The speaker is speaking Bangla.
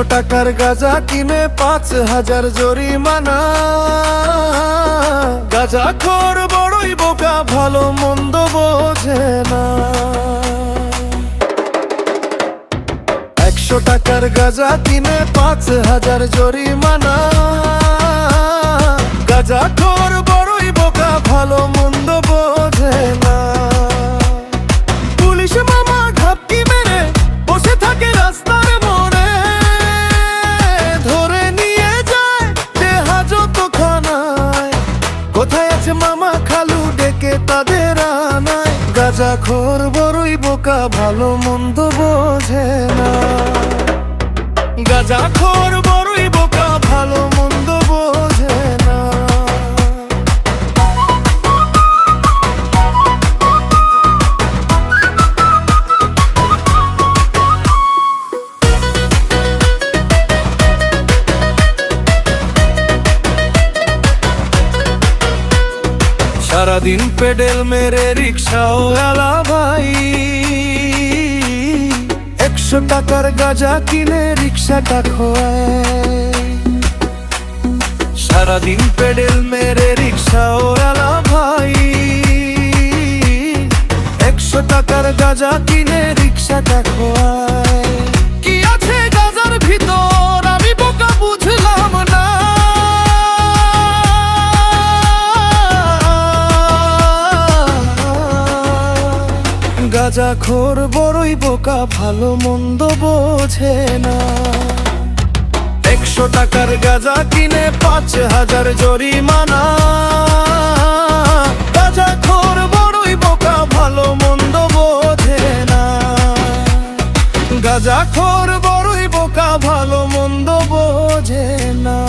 টাকার গাঁজা কিনে 5,000 জরিমানা। গাঁজাখোর বড়ই বোকা, ভালো মন্দ বোঝে না। 100 টাকার গাঁজা কিনে 5,000 জরিমানা। গাঁজাখোর বড়ই বোকা, ভালো মন্দ বোঝে না। পুলিশ মামা ঢাপকি মেরে বসে থাকে রাস্তার মোড়ে, ধরে নিয়ে যায় যে হাজত খানায়। কোথায় আছে মামা খালু, ডেকে তাদের আনায়। গাঁজাখোর বড়ই বোকা, ভালো মন্দ বোঝে না। গাঁজাখোর বড়ই বোকা, ভালো মন্দ বোঝে না। সারাদিন পেডেল মেরে রিক্সাওয়ালা ভাই, 100 টাকার গাঁজা কিনে রিক্সাটা খোয়ায়। সারাদিন পেডেল মেরে রিক্সাওয়ালা ভাই, 100 টাকার গাঁজা কিনে রিক্সাটা খোয়ায়। কি আছে গাঁজার ভিতর আমি বোকা বুঝলাম না। গাঁজাখোর বড়ই বোকা, ভালো মন্দ বোঝে না। 100 টাকার গাঁজা কিনে 5,000 জরিমানা। গাঁজাখোর বড়ই বোকা, ভালো মন্দ বোঝে না। গাঁজাখোর বড়ই বোকা, ভালো মন্দ বোঝে না।